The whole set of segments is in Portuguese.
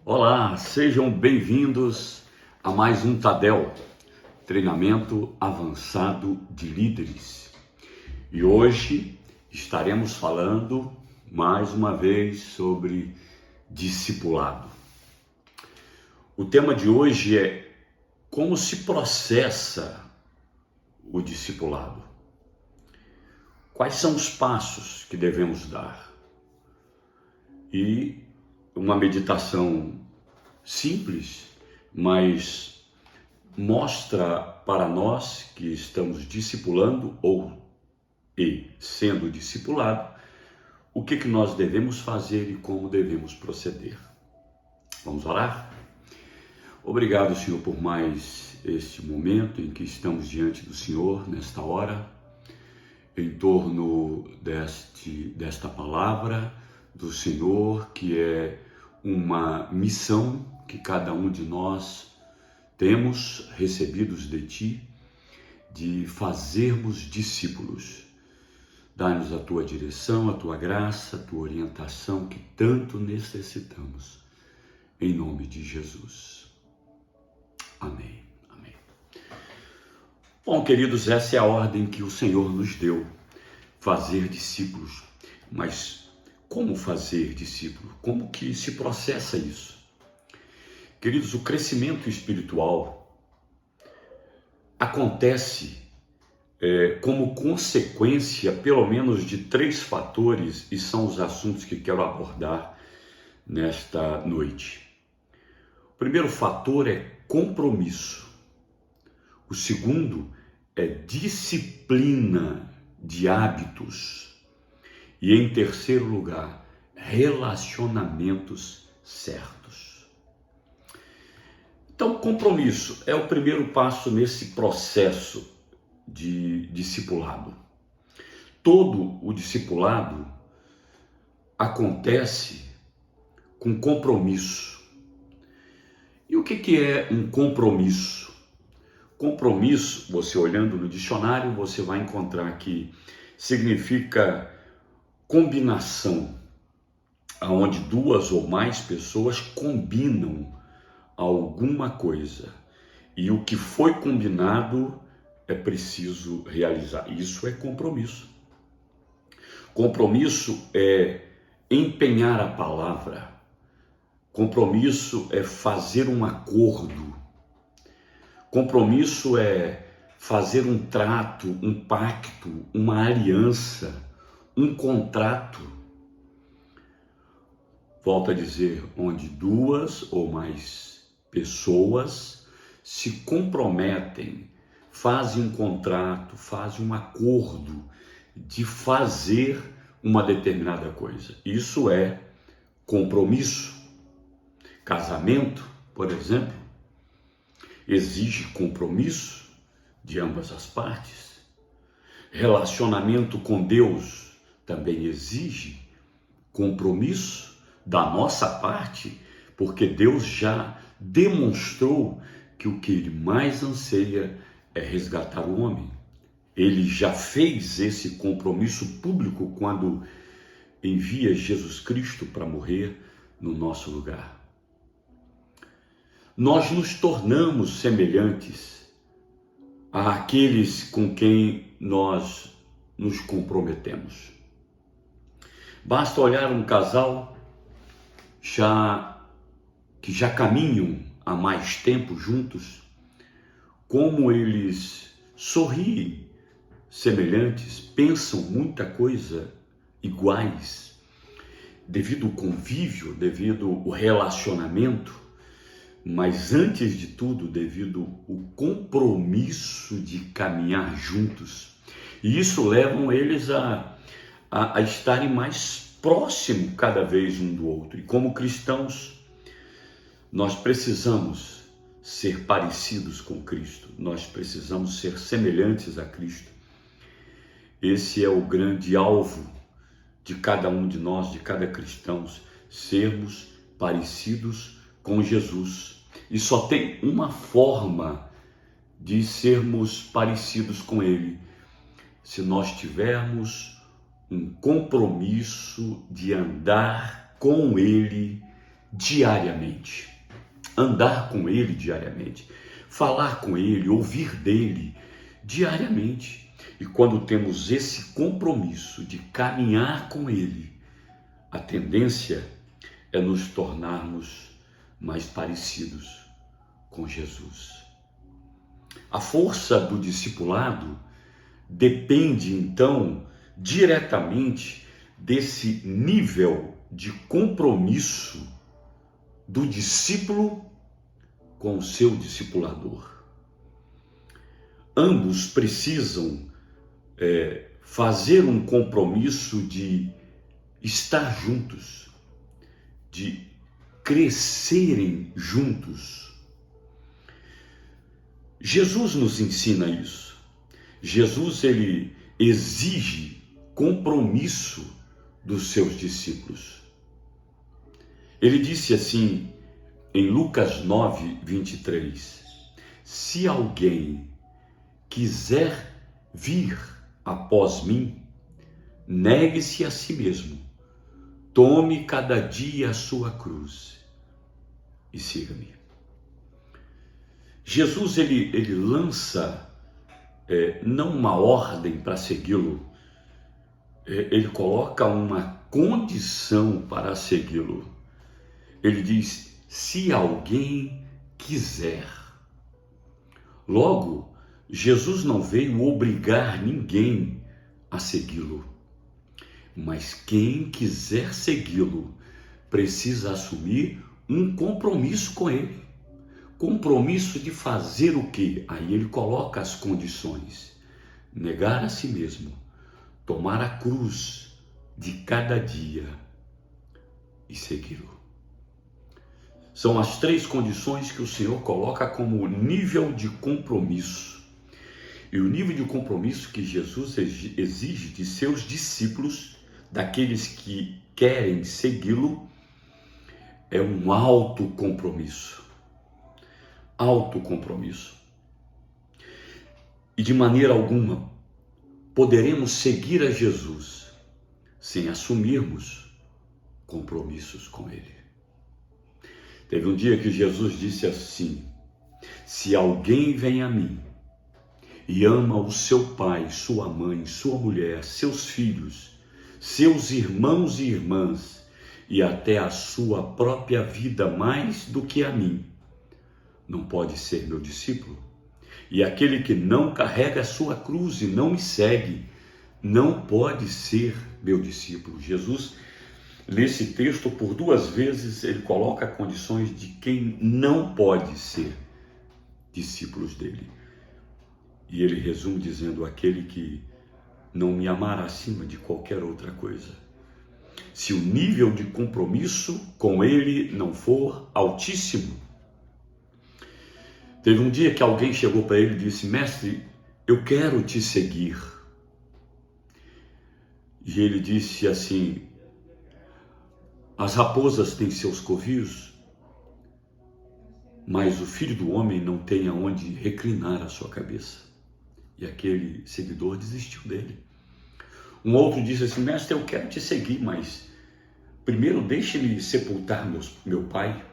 Olá, sejam bem-vindos a mais um Tadel, treinamento avançado de líderes. E hoje estaremos falando mais uma vez sobre discipulado. O tema de hoje é como se processa o discipulado. Quais são os passos que devemos dar? E uma meditação simples, mas mostra para nós que estamos discipulando e sendo discipulado, o que nós devemos fazer e como devemos proceder. Vamos orar? Obrigado, Senhor, por mais este momento em que estamos diante do Senhor, nesta hora, em torno desta palavra do Senhor, que é uma missão que cada um de nós temos recebidos de Ti, de fazermos discípulos. Dá-nos a Tua direção, a Tua graça, a Tua orientação que tanto necessitamos. Em nome de Jesus. Amém. Amém. Bom, queridos, essa é a ordem que o Senhor nos deu, fazer discípulos. Mas como fazer discípulo? Como que se processa isso? Queridos, o crescimento espiritual acontece como consequência, pelo menos, de 3 fatores, e são os assuntos que quero abordar nesta noite. O primeiro fator é compromisso. O segundo é disciplina de hábitos. E em terceiro lugar, relacionamentos certos. Então, compromisso é o primeiro passo nesse processo de discipulado. Todo o discipulado acontece com compromisso. E o que é um compromisso? Compromisso, você olhando no dicionário, você vai encontrar que significa combinação, onde 2 ou mais pessoas combinam alguma coisa. E o que foi combinado é preciso realizar. Isso é compromisso. Compromisso é empenhar a palavra. Compromisso é fazer um acordo. Compromisso é fazer um trato, um pacto, uma aliança, um contrato. Volto a dizer, onde 2 ou mais pessoas se comprometem, fazem um contrato, fazem um acordo de fazer uma determinada coisa. Isso é compromisso. Casamento, por exemplo, exige compromisso de ambas as partes. Relacionamento com Deus também exige compromisso da nossa parte, porque Deus já demonstrou que o que Ele mais anseia é resgatar o homem. Ele já fez esse compromisso público quando envia Jesus Cristo para morrer no nosso lugar. Nós nos tornamos semelhantes àqueles com quem nós nos comprometemos. Basta olhar um casal que já caminham há mais tempo juntos, como eles sorriem semelhantes, pensam muita coisa iguais, devido ao convívio, devido ao relacionamento, mas antes de tudo, devido ao compromisso de caminhar juntos. E isso leva eles a estarem mais próximos cada vez um do outro. E como cristãos, nós precisamos ser parecidos com Cristo, nós precisamos ser semelhantes a Cristo. Esse é o grande alvo de cada um de nós, de cada cristão, sermos parecidos com Jesus. E só tem uma forma de sermos parecidos com Ele, se nós tivermos um compromisso de andar com Ele diariamente, andar com Ele diariamente, falar com Ele, ouvir dele diariamente. E quando temos esse compromisso de caminhar com Ele, a tendência é nos tornarmos mais parecidos com Jesus. A força do discipulado depende, então, diretamente desse nível de compromisso do discípulo com o seu discipulador. Ambos precisam fazer um compromisso de estar juntos, de crescerem juntos. Jesus nos ensina isso. Jesus, ele exige compromisso dos seus discípulos. Ele disse assim em Lucas 9, 23, se alguém quiser vir após mim, negue-se a si mesmo, tome cada dia a sua cruz e siga-me. Jesus, ele lança não uma ordem para segui-lo, ele coloca uma condição para segui-lo. Ele diz, se alguém quiser. Logo, Jesus não veio obrigar ninguém a segui-lo, mas quem quiser segui-lo precisa assumir um compromisso com ele. Compromisso de fazer o quê? Aí ele coloca as condições. Negar a si mesmo, tomar a cruz de cada dia e segui-lo. São as três condições que o Senhor coloca como nível de compromisso. E o nível de compromisso que Jesus exige de seus discípulos, daqueles que querem segui-lo, é um alto compromisso. Autocompromisso. E de maneira alguma poderemos seguir a Jesus sem assumirmos compromissos com Ele. Teve um dia que Jesus disse assim, se alguém vem a mim e ama o seu pai, sua mãe, sua mulher, seus filhos, seus irmãos e irmãs e até a sua própria vida mais do que a mim, não pode ser meu discípulo. E aquele que não carrega a sua cruz e não me segue, não pode ser meu discípulo. Jesus, nesse texto, por duas vezes, ele coloca condições de quem não pode ser discípulos dele. E ele resume dizendo, aquele que não me amar acima de qualquer outra coisa. Se o nível de compromisso com ele não for altíssimo. Teve um dia que alguém chegou para ele e disse, mestre, eu quero te seguir. E ele disse assim, as raposas têm seus covios, mas o filho do homem não tem aonde reclinar a sua cabeça. E aquele seguidor desistiu dele. Um outro disse assim, mestre, eu quero te seguir, mas primeiro deixe-me sepultar meu pai.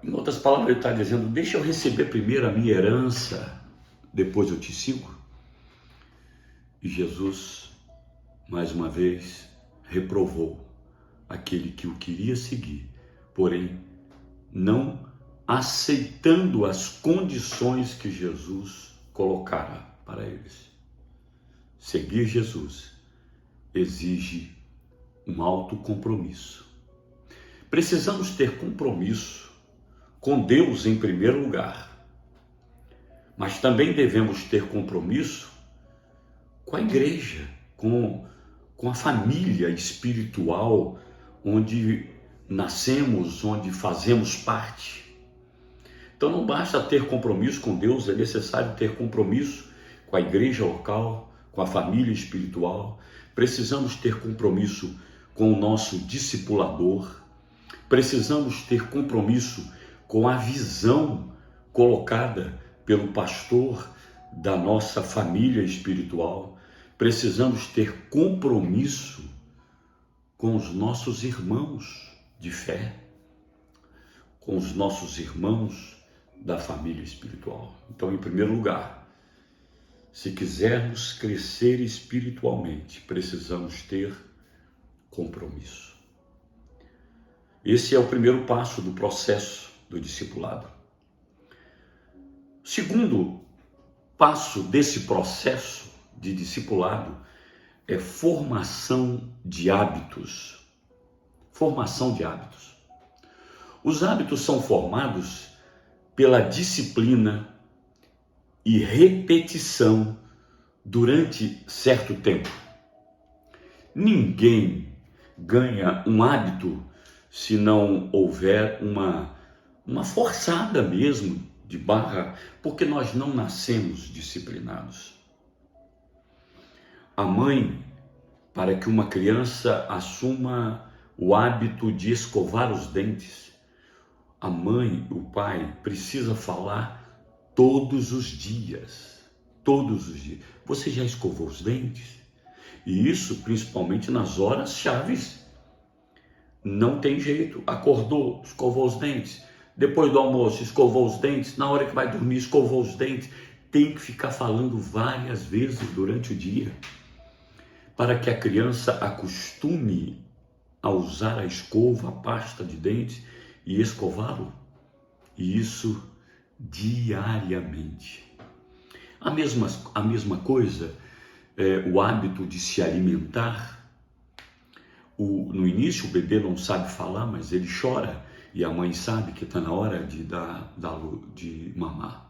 Em outras palavras, ele está dizendo, deixa eu receber primeiro a minha herança, depois eu te sigo. E Jesus, mais uma vez, reprovou aquele que o queria seguir, porém, não aceitando as condições que Jesus colocara para eles. Seguir Jesus exige um alto compromisso. Precisamos ter compromisso com Deus em primeiro lugar, mas também devemos ter compromisso com a igreja, com a família espiritual onde nascemos, onde fazemos parte. Então não basta ter compromisso com Deus, é necessário ter compromisso com a igreja local, com a família espiritual. Precisamos ter compromisso com o nosso discipulador, precisamos ter compromisso com a visão colocada pelo pastor da nossa família espiritual. Precisamos ter compromisso com os nossos irmãos de fé com os nossos irmãos da família espiritual. Então, em primeiro lugar, se quisermos crescer espiritualmente, precisamos ter compromisso. Esse é o primeiro passo do processo do discipulado. O segundo passo desse processo de discipulado é formação de hábitos. Formação de hábitos. Os hábitos são formados pela disciplina e repetição durante certo tempo. Ninguém ganha um hábito se não houver uma forçada mesmo de barra, porque nós não nascemos disciplinados. A mãe, para que uma criança assuma o hábito de escovar os dentes, a mãe, o pai, precisa falar todos os dias. Todos os dias. Você já escovou os dentes? E isso principalmente nas horas chaves. Não tem jeito. Acordou, escovou os dentes. Depois do almoço, escovou os dentes. Na hora que vai dormir, escovou os dentes. Tem que ficar falando várias vezes durante o dia, para que a criança acostume a usar a escova, a pasta de dentes e escová-lo. E isso diariamente. A mesma coisa é o hábito de se alimentar. No início o bebê não sabe falar, mas ele chora e a mãe sabe que está na hora de mamar.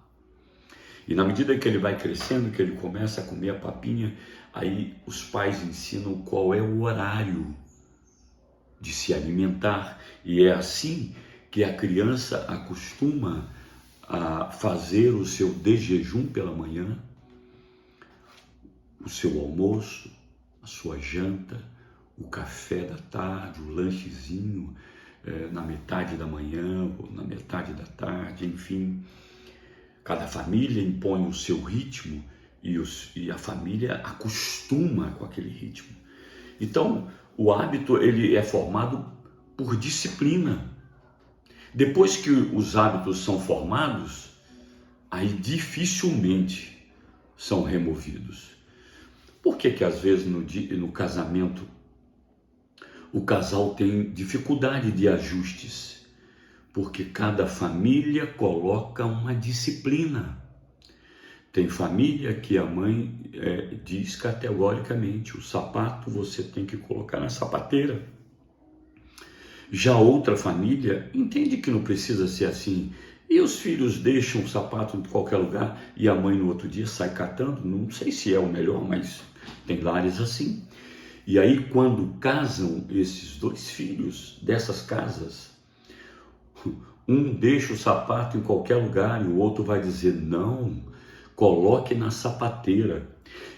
E na medida que ele vai crescendo, que ele começa a comer a papinha, aí os pais ensinam qual é o horário de se alimentar. E é assim que a criança acostuma a fazer o seu desjejum pela manhã, o seu almoço, a sua janta, o café da tarde, o lanchezinho na metade da manhã ou na metade da tarde, enfim. Cada família impõe o seu ritmo e a família acostuma com aquele ritmo. Então, o hábito ele é formado por disciplina. Depois que os hábitos são formados, aí dificilmente são removidos. Por que às vezes no casamento o casal tem dificuldade de ajustes? Porque cada família coloca uma disciplina. Tem família que a mãe diz categoricamente: o sapato você tem que colocar na sapateira. Já outra família entende que não precisa ser assim. E os filhos deixam o sapato em qualquer lugar e a mãe no outro dia sai catando. Não sei se é o melhor, mas tem lares assim. E aí quando casam esses dois filhos dessas casas, um deixa o sapato em qualquer lugar e o outro vai dizer: não, coloque na sapateira.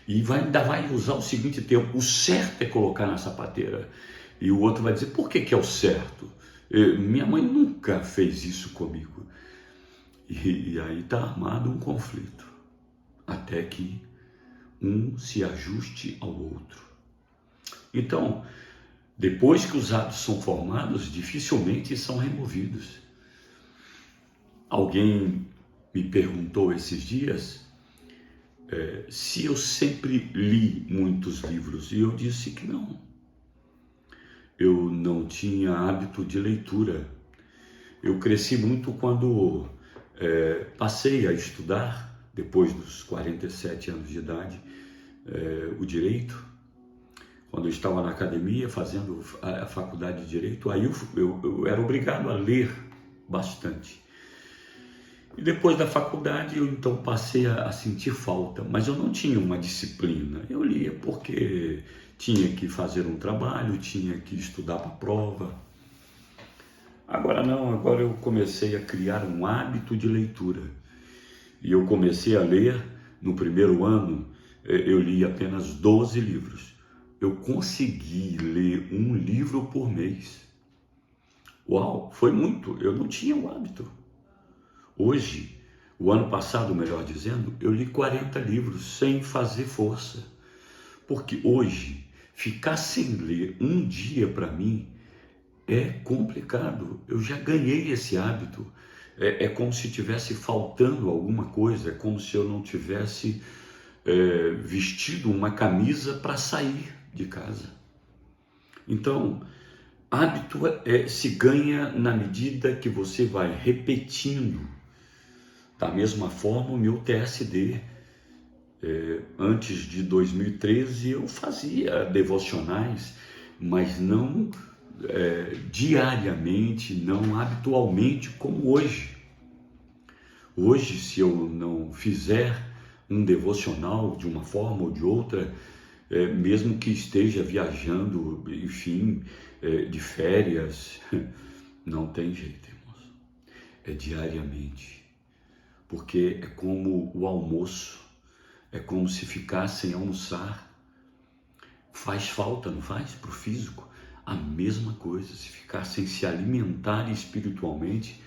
E ainda vai usar o seguinte termo: o certo é colocar na sapateira. E o outro vai dizer: por que é o certo? Minha mãe nunca fez isso comigo. E aí está armado um conflito, até que um se ajuste ao outro. Então, depois que os hábitos são formados, dificilmente são removidos. Alguém me perguntou esses dias se eu sempre li muitos livros, e eu disse que não. Eu não tinha hábito de leitura. Eu cresci muito quando passei a estudar, depois dos 47 anos de idade, o direito. Quando eu estava na academia fazendo a faculdade de direito, aí eu era obrigado a ler bastante. E depois da faculdade eu então passei a sentir falta, mas eu não tinha uma disciplina. Eu lia porque tinha que fazer um trabalho, tinha que estudar para a prova. Agora não, agora eu comecei a criar um hábito de leitura. E eu comecei a ler, no primeiro ano, eu li apenas 12 livros. Eu consegui ler um livro por mês. Uau, foi muito, eu não tinha o hábito. Hoje, o ano passado, melhor dizendo, eu li 40 livros sem fazer força. Porque hoje, ficar sem ler um dia para mim é complicado. Eu já ganhei esse hábito. É como se tivesse faltando alguma coisa, é como se eu não tivesse vestido uma camisa para sair de casa. Então, hábito se ganha na medida que você vai repetindo. Da mesma forma, o meu TSD, antes de 2013, eu fazia devocionais, mas não diariamente, não habitualmente como hoje. Hoje, se eu não fizer um devocional de uma forma ou de outra, mesmo que esteja viajando, enfim, de férias, não tem jeito, irmãos. É diariamente, porque é como o almoço, é como se ficar sem almoçar. Faz falta, não faz? Para o físico. A mesma coisa, se ficar sem se alimentar espiritualmente,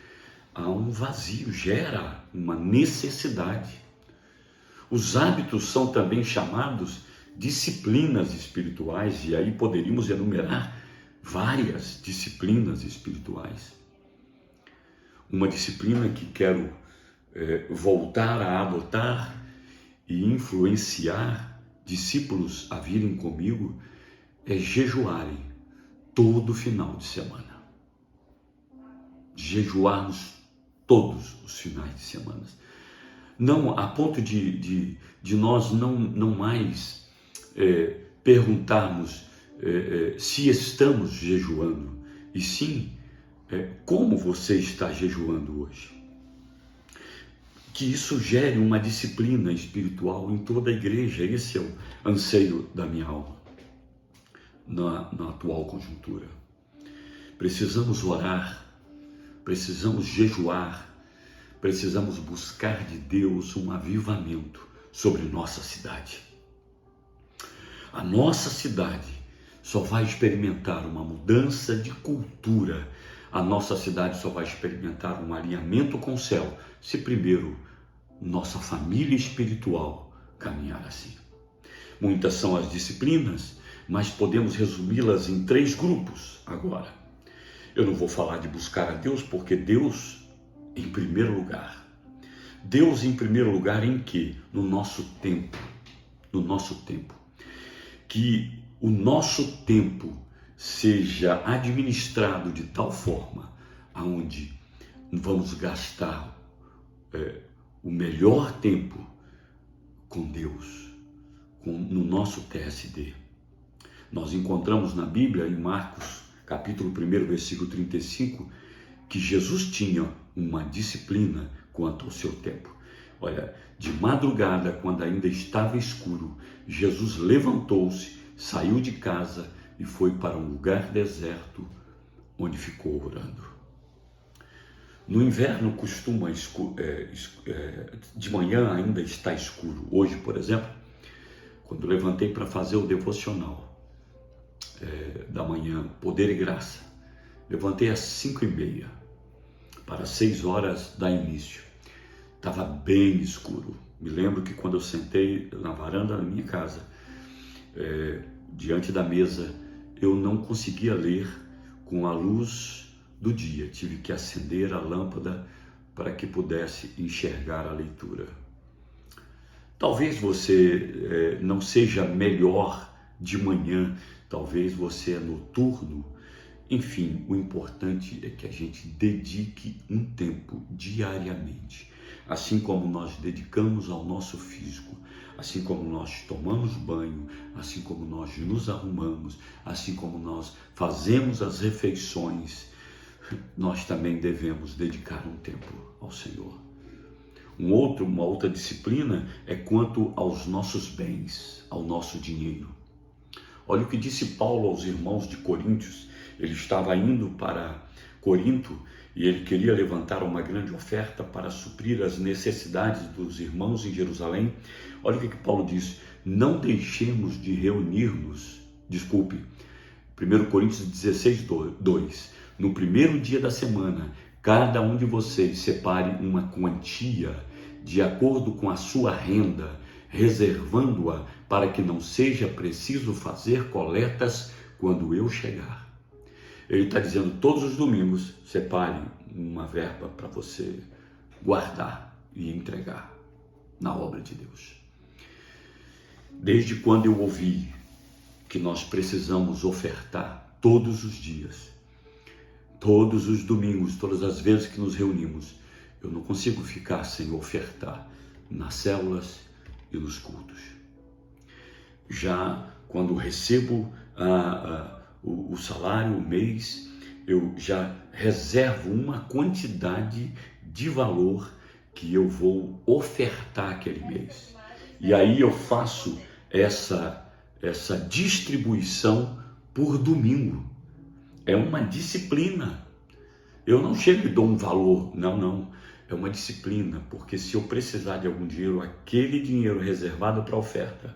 há um vazio, gera uma necessidade. Os hábitos são também chamados disciplinas espirituais, e aí poderíamos enumerar várias disciplinas espirituais. Uma disciplina que quero voltar a adotar e influenciar discípulos a virem comigo é jejuarem todo final de semana. Jejuarmos todos os finais de semana. Não a ponto de nós não mais perguntarmos se estamos jejuando, e sim como você está jejuando hoje. Que isso gere uma disciplina espiritual em toda a igreja. Esse é o anseio da minha alma na atual conjuntura. Precisamos orar, precisamos jejuar, precisamos buscar de Deus um avivamento sobre nossa cidade. A nossa cidade só vai experimentar uma mudança de cultura. A nossa cidade só vai experimentar um alinhamento com o céu, se primeiro nossa família espiritual caminhar assim. Muitas são as disciplinas, mas podemos resumi-las em 3 grupos agora. Eu não vou falar de buscar a Deus, porque Deus em primeiro lugar. Deus em primeiro lugar em quê? No nosso tempo. No nosso tempo. Que o nosso tempo seja administrado de tal forma aonde vamos gastar o melhor tempo com Deus, no nosso TSD. Nós encontramos na Bíblia, em Marcos, capítulo 1, versículo 35, que Jesus tinha uma disciplina quanto ao seu tempo. Olha, de madrugada, quando ainda estava escuro, Jesus levantou-se, saiu de casa e foi para um lugar deserto, onde ficou orando. No inverno costuma de manhã ainda está escuro. Hoje, por exemplo, quando levantei para fazer o devocional da manhã, Poder e Graça, levantei às 5h30, para 6 horas dar início. Estava bem escuro. Me lembro que quando eu sentei na varanda da minha casa, diante da mesa, eu não conseguia ler com a luz do dia. Tive que acender a lâmpada para que pudesse enxergar a leitura. Talvez você não seja melhor de manhã, talvez você é noturno. Enfim, o importante é que a gente dedique um tempo diariamente. Assim como nós dedicamos ao nosso físico, assim como nós tomamos banho, assim como nós nos arrumamos, assim como nós fazemos as refeições, nós também devemos dedicar um tempo ao Senhor. Uma outra disciplina é quanto aos nossos bens, ao nosso dinheiro. Olha o que disse Paulo aos irmãos de Coríntios. Ele estava indo para Corinto e ele queria levantar uma grande oferta para suprir as necessidades dos irmãos em Jerusalém. Olha o que Paulo diz: não deixemos de reunir-nos, 1 Coríntios 16:2, no primeiro dia da semana, cada um de vocês separe uma quantia de acordo com a sua renda, reservando-a para que não seja preciso fazer coletas quando eu chegar. Ele está dizendo, todos os domingos, separe uma verba para você guardar e entregar na obra de Deus. Desde quando eu ouvi que nós precisamos ofertar todos os dias, todos os domingos, todas as vezes que nos reunimos, eu não consigo ficar sem ofertar nas células e nos cultos. Já quando recebo o salário, o mês, eu já reservo uma quantidade de valor que eu vou ofertar aquele mês. E aí eu faço essa distribuição por domingo. É uma disciplina. Eu não chego e dou um valor, não. É uma disciplina, porque se eu precisar de algum dinheiro, aquele dinheiro reservado para oferta,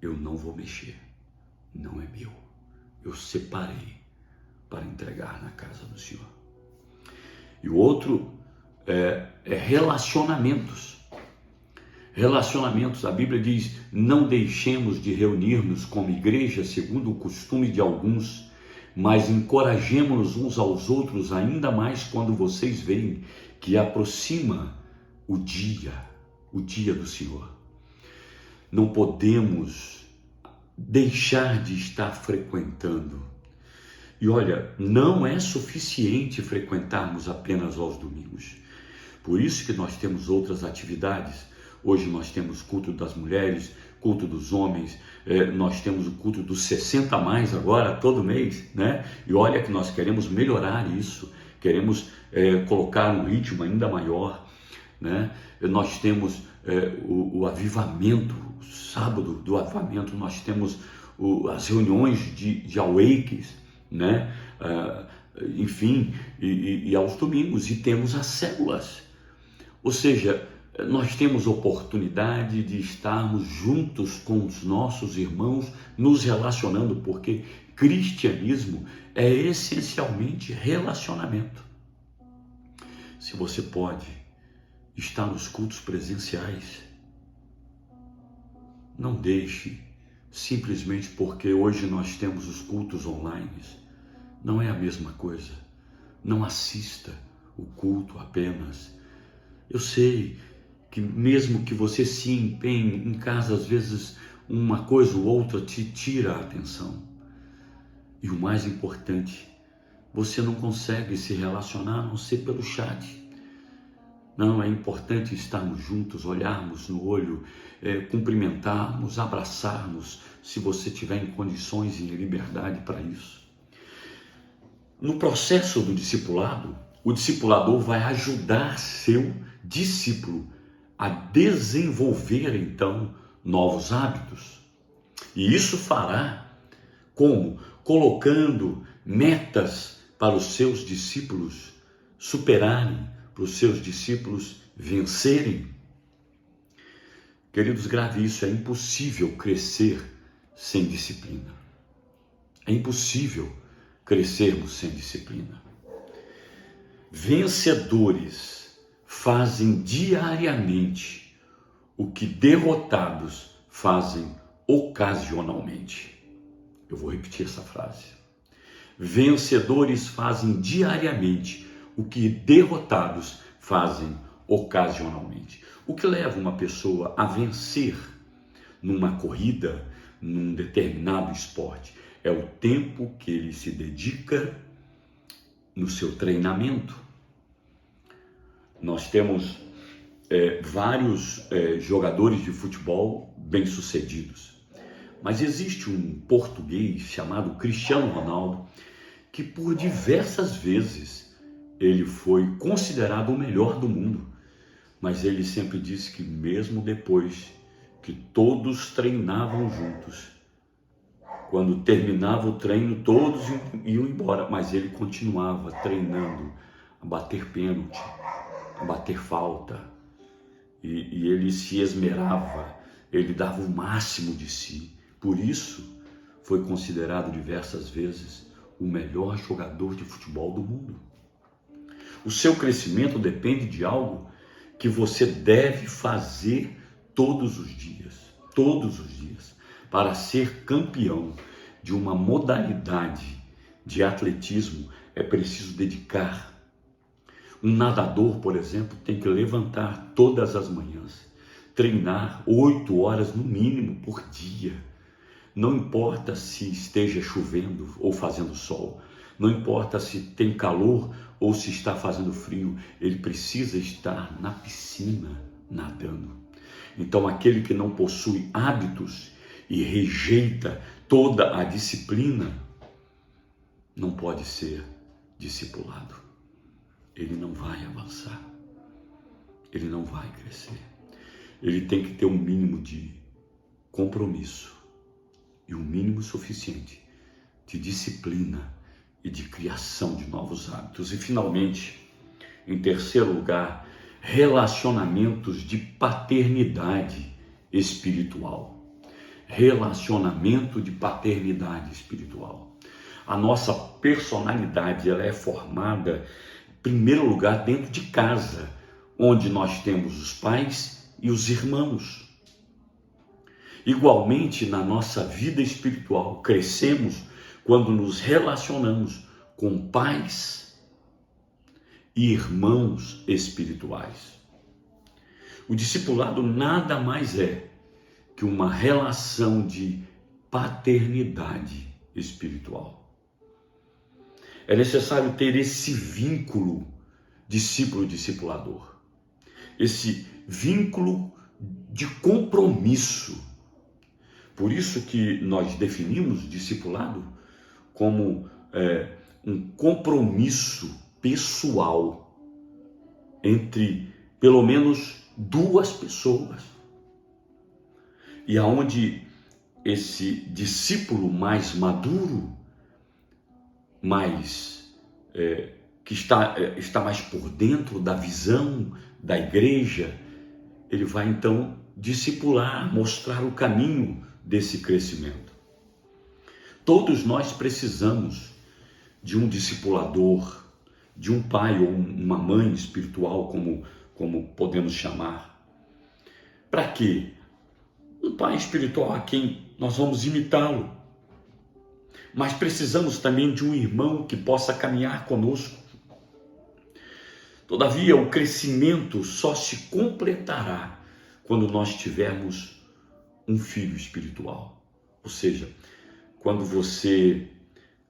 eu não vou mexer. Não é meu. Eu separei para entregar na casa do Senhor. E o outro é relacionamentos. Relacionamentos, a Bíblia diz, não deixemos de reunir-nos como igreja, segundo o costume de alguns, mas encorajemo-nos uns aos outros, ainda mais quando vocês veem que aproxima o dia do Senhor. Não podemos deixar de estar frequentando. E olha, não é suficiente frequentarmos apenas aos domingos. Por isso que nós temos outras atividades. Hoje nós temos culto das mulheres, culto dos homens, nós temos o culto dos 60 a mais agora, todo mês, né? E olha que nós queremos melhorar isso, queremos colocar um ritmo ainda maior, né? Nós temos o avivamento, o sábado do avivamento, nós temos as reuniões de awakes, né? Enfim, e aos domingos, e temos as células, ou seja, nós temos oportunidade de estarmos juntos com os nossos irmãos, nos relacionando, porque cristianismo é essencialmente relacionamento. Se você pode estar nos cultos presenciais, não deixe simplesmente porque hoje nós temos os cultos online. Não é a mesma coisa. Não assista o culto apenas. Eu sei que mesmo que você se empenhe em casa, às vezes uma coisa ou outra te tira a atenção. E o mais importante, você não consegue se relacionar a não ser pelo chat. Não, é importante estarmos juntos, olharmos no olho, cumprimentarmos, abraçarmos, se você tiver em condições e em liberdade para isso. No processo do discipulado, o discipulador vai ajudar seu discípulo a desenvolver, então, novos hábitos. E isso fará como? Colocando metas para os seus discípulos superarem, para os seus discípulos vencerem. Queridos, grave isso, é impossível crescer sem disciplina. É impossível crescermos sem disciplina. Vencedores fazem diariamente o que derrotados fazem ocasionalmente. Eu vou repetir essa frase. Vencedores fazem diariamente o que derrotados fazem ocasionalmente. O que leva uma pessoa a vencer numa corrida, num determinado esporte, é o tempo que ele se dedica no seu treinamento. Nós temos vários jogadores de futebol bem-sucedidos, mas existe um português chamado Cristiano Ronaldo que por diversas vezes ele foi considerado o melhor do mundo, mas ele sempre disse que mesmo depois que todos treinavam juntos, quando terminava o treino, todos iam embora, mas ele continuava treinando, a bater pênalti, a bater falta, e ele se esmerava, ele dava o máximo de si. Por isso, foi considerado diversas vezes o melhor jogador de futebol do mundo. O seu crescimento depende de algo que você deve fazer todos os dias, para ser campeão de uma modalidade de atletismo é preciso dedicar. Um nadador, por exemplo, tem que levantar todas as manhãs, treinar 8 horas no mínimo por dia. Não importa se esteja chovendo ou fazendo sol, não importa se tem calor ou se está fazendo frio, ele precisa estar na piscina nadando. Então, aquele que não possui hábitos e rejeita toda a disciplina, não pode ser discipulado. Ele não vai avançar, ele não vai crescer. Ele tem que ter um mínimo de compromisso e um mínimo suficiente de disciplina e de criação de novos hábitos. E finalmente, em terceiro lugar, relacionamentos de paternidade espiritual. Relacionamento de paternidade espiritual. A nossa personalidade, ela é formada, em primeiro lugar, dentro de casa, onde nós temos os pais e os irmãos. Igualmente, na nossa vida espiritual, crescemos quando nos relacionamos com pais e irmãos espirituais. O discipulado nada mais é que uma relação de paternidade espiritual. É necessário ter esse vínculo discípulo-discipulador, esse vínculo de compromisso. Por isso que nós definimos discipulado como um compromisso pessoal entre pelo menos 2 pessoas. E aonde esse discípulo mais maduro, que está mais por dentro da visão da igreja, ele vai então discipular, mostrar o caminho desse crescimento. Todos nós precisamos de um discipulador, de um pai ou uma mãe espiritual, como podemos chamar. Para quê? Um pai espiritual a quem nós vamos imitá-lo. Mas precisamos também de um irmão que possa caminhar conosco. Todavia, o crescimento só se completará quando nós tivermos um filho espiritual. Ou seja, quando você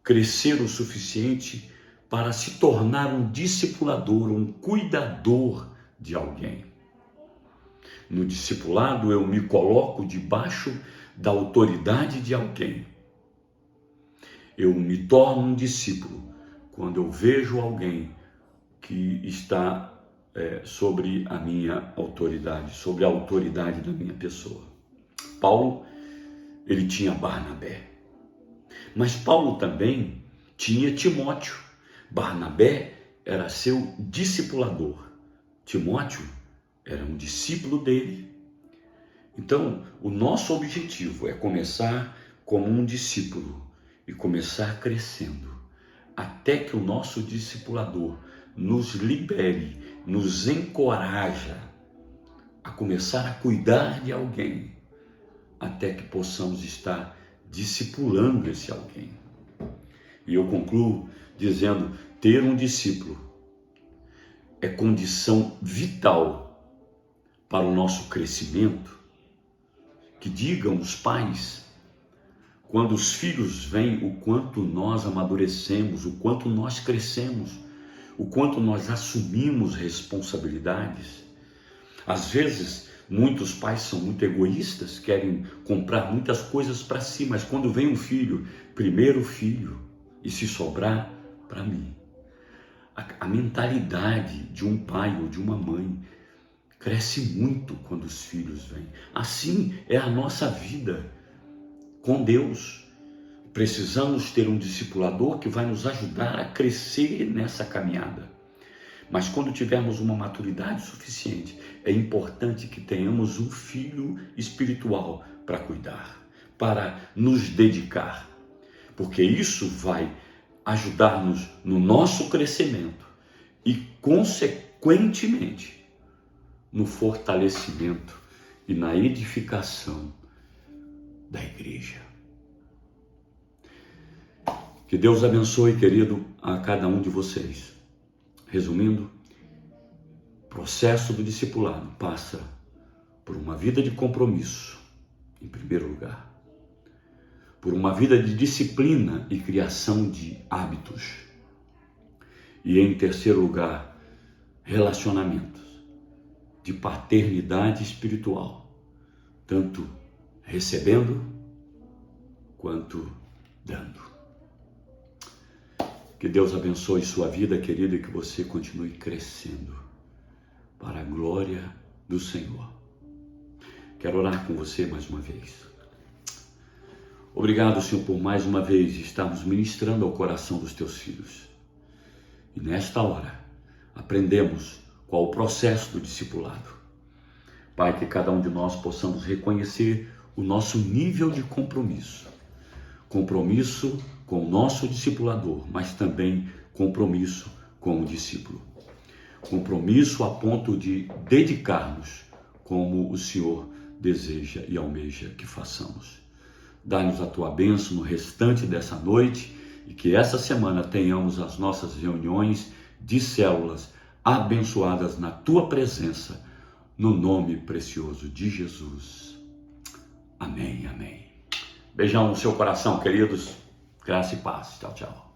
crescer o suficiente para se tornar um discipulador, um cuidador de alguém. No discipulado, eu me coloco debaixo da autoridade de alguém. Eu me torno um discípulo quando eu vejo alguém que está sobre a minha autoridade, sobre a autoridade da minha pessoa. Paulo, ele tinha Barnabé. Mas Paulo também tinha Timóteo. Barnabé era seu discipulador. Timóteo era um discípulo dele. Então, o nosso objetivo é começar como um discípulo e começar crescendo, até que o nosso discipulador nos libere, nos encoraja a começar a cuidar de alguém, até que possamos estar discipulando esse alguém. E eu concluo dizendo, ter um discípulo é condição vital para o nosso crescimento. Que digam os pais, quando os filhos vêm, o quanto nós amadurecemos, o quanto nós crescemos, o quanto nós assumimos responsabilidades. Às vezes, muitos pais são muito egoístas, querem comprar muitas coisas para si, mas quando vem um filho, primeiro o filho, e se sobrar, para mim. A mentalidade de um pai ou de uma mãe cresce muito quando os filhos vêm. Assim é a nossa vida com Deus. Precisamos ter um discipulador que vai nos ajudar a crescer nessa caminhada. Mas quando tivermos uma maturidade suficiente, é importante que tenhamos um filho espiritual para cuidar, para nos dedicar, porque isso vai ajudar-nos no nosso crescimento e, consequentemente, no fortalecimento e na edificação da igreja. Que Deus abençoe, querido, a cada um de vocês. Resumindo, o processo do discipulado passa por uma vida de compromisso, em primeiro lugar, por uma vida de disciplina e criação de hábitos, e em terceiro lugar, relacionamentos de paternidade espiritual, tanto recebendo quanto dando. Que Deus abençoe sua vida, querido, e que você continue crescendo para a glória do Senhor. Quero orar com você mais uma vez. Obrigado, Senhor, por mais uma vez estarmos ministrando ao coração dos teus filhos. E nesta hora, aprendemos qual o processo do discipulado. Pai, que cada um de nós possamos reconhecer o nosso nível de compromisso. Compromisso com o nosso discipulador, mas também compromisso com o discípulo. Compromisso a ponto de dedicarmos como o Senhor deseja e almeja que façamos. Dá-nos a tua bênção no restante dessa noite e que essa semana tenhamos as nossas reuniões de células abençoadas na tua presença, no nome precioso de Jesus. Amém, amém. Beijão no seu coração, queridos. Graça e paz. Tchau, tchau.